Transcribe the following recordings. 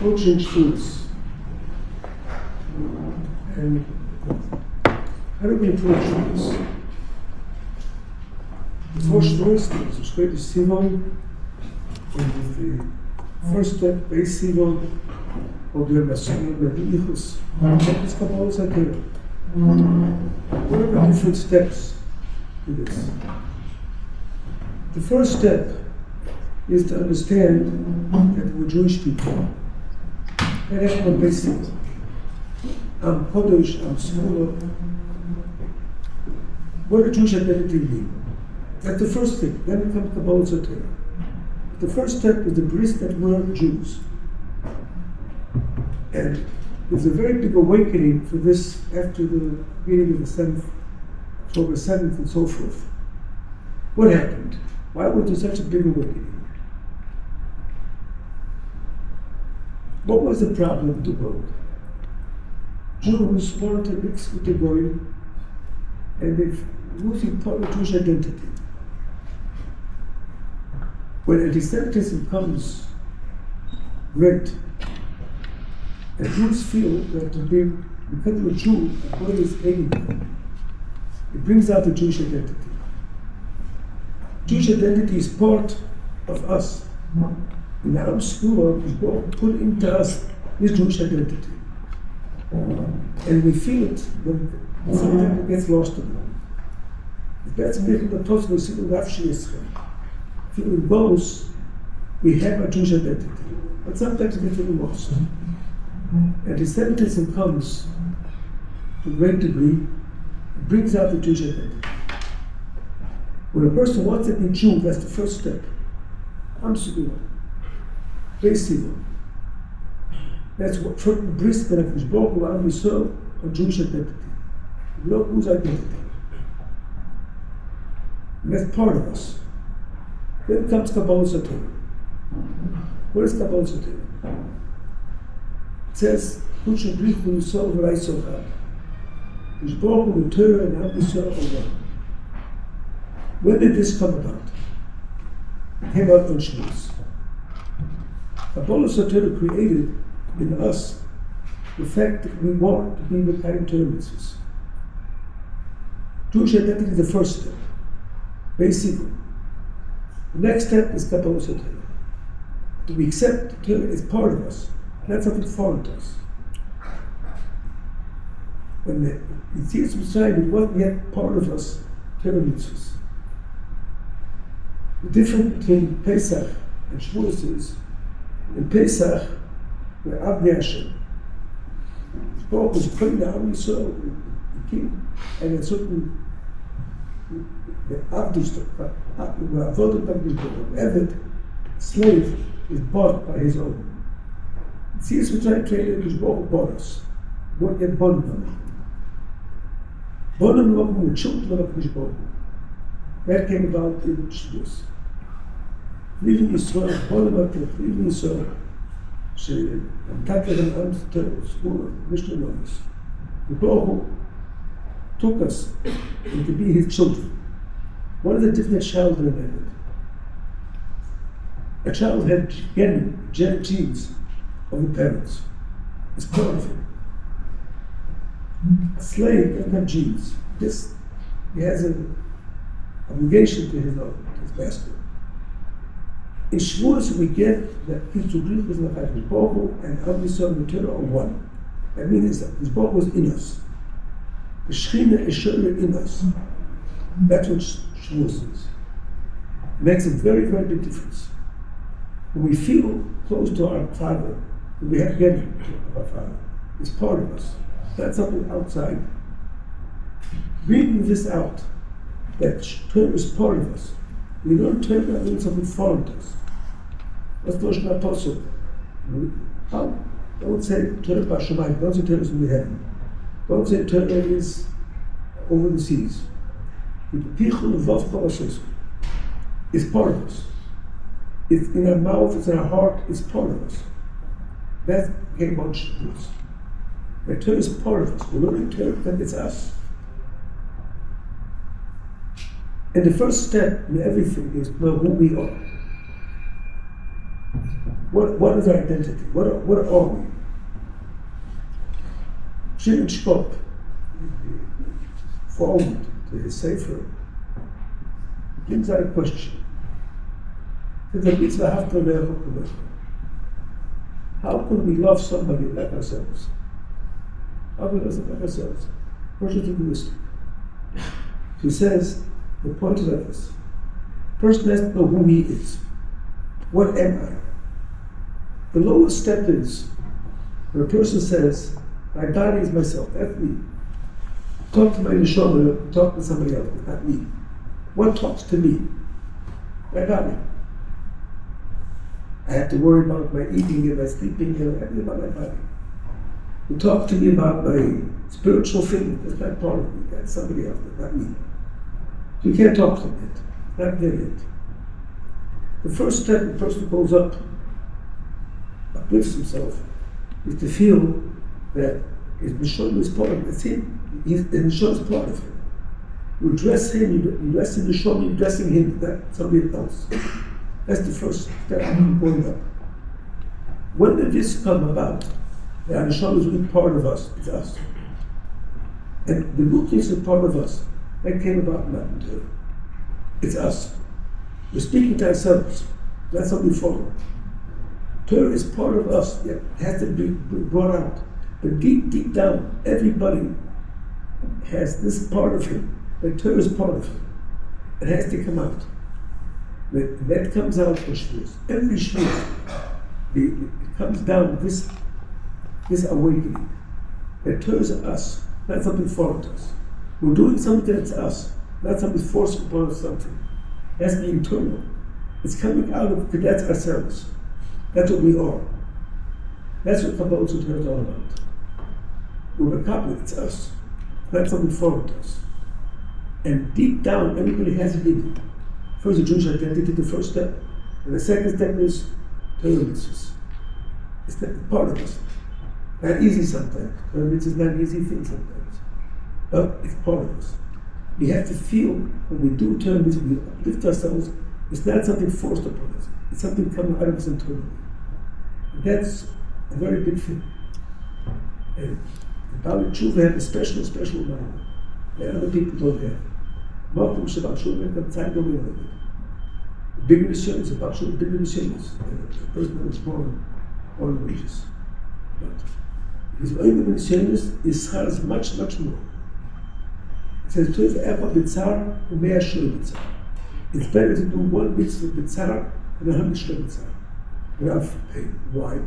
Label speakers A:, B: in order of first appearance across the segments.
A: Approaching Shavuos. And how do we approach Shavuos? Before Shavuos, there's a great Sivon, and the first step, base Sivon, or the Masonic Medichus, it's called all Satira. What are the different steps to this? The first step is to understand that we're Jewish people. That is one basic. I'm Kodesh, I'm Smulah. What does Jewish identity mean? That's the first thing. Then it comes to Kabbalah Torah. The first step is the bris that we're Jews. And there's a very big awakening for this after the meeting of the 7th, October 7th, and so forth. What happened? Why was there such a big awakening? What was the problem of the world? Jews wanted to mix with the Goyim, and they're losing part of Jewish identity. When anti-Semitism comes great, and Jews feel that because of a Jew, a Goy is hating them, it brings out the Jewish identity. Jewish identity is part of us. In our school, God put into us this Jewish identity. And we feel it when sometimes it gets lost in them. That's making the possible single Nafshi Yisrael. Feeling those, we have a Jewish identity. But sometimes it gets a little lost. Anti-Semitism comes to a great degree, it brings out the Jewish identity. When a person wants to be Jew, that's the first step. I'm Segula. Basically, that's what from the bris that is born around we serve a Jewish identity. We don't lose identity. And that's part of us. Then comes Kabbalah Torah. What is Kabbalah Torah? It says, "Who should reach when you serve what I serve God?" It's born with Torah and how we serve Allah. When did this come about? It came out on Shavuos. Kabbalah Torah created in us the fact that we want to be the kind of Torah mitzvahs. Jewish identity is the first step, basically. The next step is Kabbalah Torah. Do we accept Torah as part of us? That's something foreign to us. When the Yetzias Mitzrayim, it wasn't yet part of us, Torah mitzvahs. The difference between Pesach and Shavuos is, in Pesach, we're Avnei Hashem. God was putting the Am Yisrael, the king, and a certain Eved, slave, is bought by his own. See, as we try to trade it, God bought us. Not yet Bonam. Bonam Lokum, the children of Mishbon. That came about in Shavuos. Leaving Yisrael, Bonam Atet, leaving Yisrael, שנתת להם עם סגור, משנה נויס. The Torah took us to be his children. What is the difference child and an A child had genetic genes of the parents. It's part of him. A slave doesn't have genes. He has an obligation to his master. In Shavuos, we get that his Tugrit was not his Bohu and Am Yisrael and the Torah are one. That means that his Bohu was in us. The Shechina is surely in us. That's what Shavuos is. It makes a very, very big difference. When we feel close to our Father, when we have getting to our Father, it's part of us. That's something outside. Reading this out, that Torah is part of us, We learn Torah means something foreign to us. What's the Lashon Apostle? How? Don't say Torah B'Shamayim. Don't say Torah is in the heaven. Don't say Torah is over the seas. It's part of us. It's in our mouth, it's in our heart, it's part of us. That came on Shavuos. The Torah is part of us. We're learning Torah, then it's us. And the first step in everything is to know who we are. What is our identity? What are we? Shimon Shkop, forward to his Sefer, brings out a question. How can we love somebody like ourselves? How can we love somebody like ourselves? First, it's egoistic. He says, the point is like this. Person has to know who he is. What am I? The lowest step is when a person says, my body is myself, that's me. Talk to my neshama, talk to somebody else, not me. What talks to me? My body. I have to worry about my eating and my sleeping and everything about my body. You talk to me about my spiritual thing, that's not part of me, that's somebody else, not me. So you can't talk to them yet, not there yet. The first step the person goes up, uplifts himself, is to feel that his neshama is part of him. It's him. The neshama is part of him. You dress him, you dress in the neshama, you're dressing him, not somebody else. That's the first step going up. When did this come about? The neshama is really part of us, it's us. And the root is a part of us. That came about in that Torah. It's us. We're speaking to ourselves. That's how we follow. Torah is part of us. Yeah, it has to be brought out. But deep down, everybody has this part of him. The Torah is part of him. It has to come out. That comes out in Shavuos. Every Shavuos, it comes down this awakening. That Torah is us, not something foreign to us. We're doing something that's us, not something forced upon us something. It has to be internal. It's coming out of, because that's ourselves. That's what we are. That's what Kabbalah Torah is all about. We're a Kabbalah, it's us. Not something foreign to us. And deep down, everybody has it in it. First, the Jewish identity, the first step. And the second step is Torah mitzvahs. It's not part of us. Not easy sometimes. Torah mitzvahs is not an easy thing sometimes. But it's part of us. We have to feel when we do Torah mitzvahs, we uplift ourselves. It's not something forced upon us. It's something coming out of us internally. And that's a very big thing. And the Bali Tshuva have a special mind that other people don't have. Malkum Shabbat Shuvah can time away with it. The bigger the sin is, about Shuvah, bigger the sin is. The person that was born religious. But his own sin is schar much more. It says, Tov Efa B'tzar U'mea Shul B'tzar. It's better to do one mitzvah B'tzar than 100 Shul B'tzar. Without pain. Why?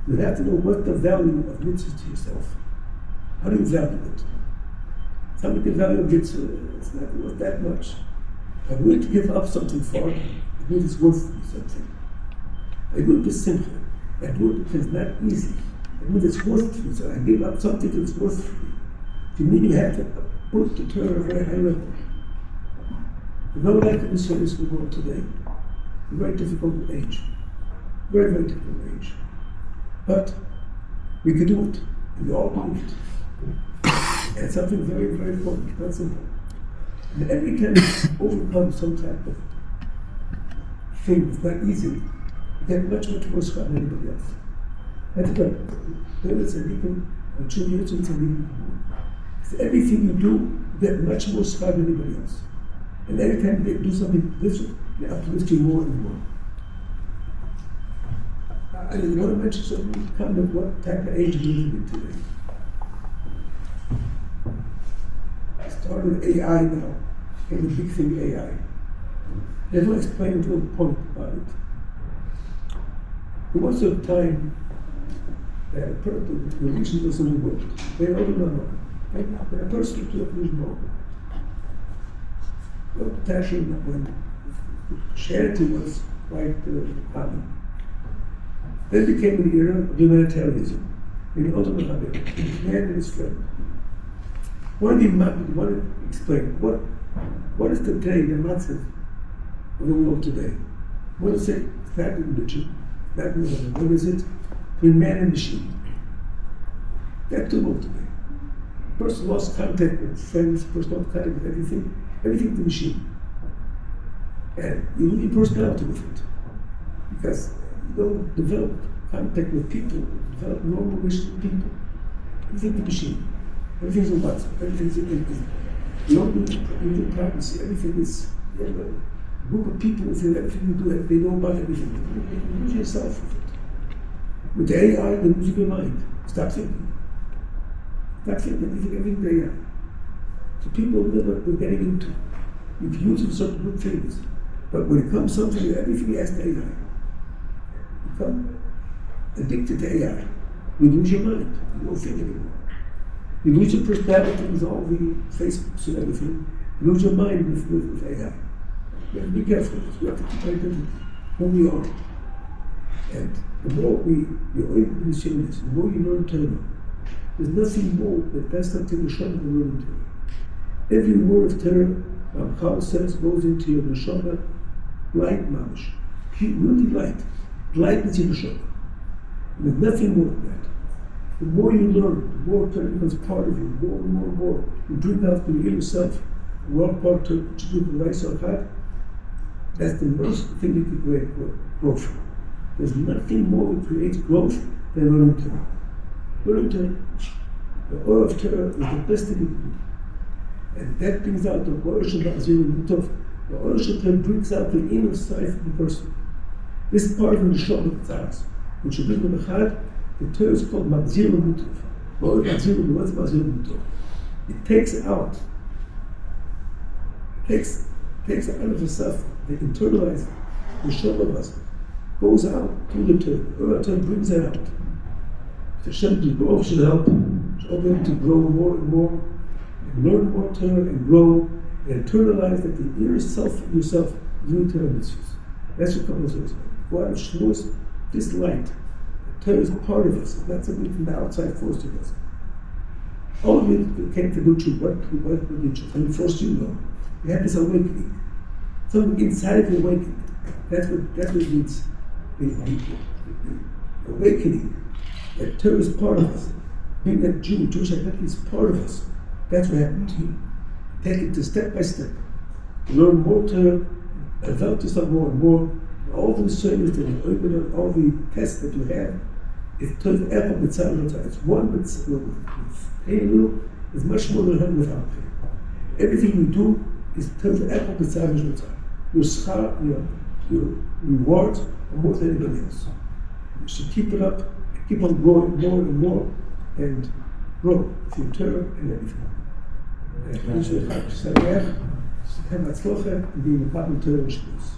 A: You have to know what the value of mitzvahs to yourself. How do you value it? Somebody can value a mitzvah, it's not worth that much. I'm willing to give up something for it. It means it's worth something. I do it with simcha. I do it because it's not easy. It means it's worth it. So I give up something that is worth it. To me, you have to put the Torah at a very high level. You know, like in the service we world today, a very difficult age. Very, very difficult age. But we can do it. We all do it. And something very, very important, not simple. And every time you overcome some type of thing, it's not easy, you get much worse than anybody else. That's good. There is a legal, and 2 years it's a legal. Everything you do, you get much more scar than anybody else. And every time they do something different, they uplift you more and more. I want to mention something, kind of what type of age we live in today. Started with AI now, and the big thing AI. They will explain a little point about it. There was a time that the religion was in the world. They all know. A person to a religion. Well, Tashin, when Christianity was quite common. Then became the era of humanitarianism, in the ultimate habit, man and his friend. Want to explain what is the day, the matzah of the world today? What is it? It's not religion, not religion. What is it? Between man and machine. That's the world today. Person lost contact with friends, person lost contact with everything the machine. And you lose your personality with it. Because you don't develop contact with people, develop normal relationship with people. Everything's the machine. Everything's a WhatsApp. Everything's you don't do privacy. Everything is you have a group of people within everything you do, they know about everything. You lose yourself with it. With the AI, you lose your mind. Stop thinking. Stop thinking. Everything the AI. So people live what we're getting into. You can use it for certain good things. But when it comes something, everything you ask the AI. You become addicted to AI. You lose your mind. You don't think anymore. You lose your personality with all the Facebooks and everything. You lose your mind with AI. You have to be careful. You have to keep identity, who we are. And the more you're able to this, the more you learn Torah. There's nothing more that that's not the neshama than learning Torah. Every word of Torah, Ramchal says, goes into your neshama, light mamash. Really light. Light is your neshama. There's nothing more than that. The more you learn, the more Torah becomes part of you, more and more and more. You bring out the inner self, the one part to do the right self heart. That's the most thing you can create growth. There's nothing more that creates growth than learning Torah. Learning Torah. The awe of Torah is the best thing you can do. And that brings out the awe of Torah. The awe of Torah brings out the inner side of the person. This part of the neshama that's ours. When you bring the Chad, the Torah is called Machzir L'Mutov. What's Machzir L'Mutov? It takes out of itself, the internalized, the neshama of us, goes out through the Torah. The Torah brings it out. Hashem should help, should open him to grow more and more, and learn more Torah and grow, and internalize that the inner self of yourself is doing Torah mitzvahs. That's what comes with it. What Shavuos, this light, Torah is a part of us. It's not something from the outside forced to us. All of it came to do truth. What did truth? And first you know, you have this awakening. Something inside of you awakening. That's what it means. The awakening. That Torah is part of us. Being that Jewish identity is part of us. That's what happened to you. Take it to step by step. Learn more Torah, develop yourself more and more. All the service that you open up, all the tests that you have, it's Torah mitzvah. It's one mitzvah with pain a little, is much more than having without pain. Everything you do is Torah mitzvah. Your schar, your rewards are more than anybody else. You should keep it up, keep on growing more and more, and grow with your Torah and everything. Have Hatzlocha and be in the Torah and Shavuos.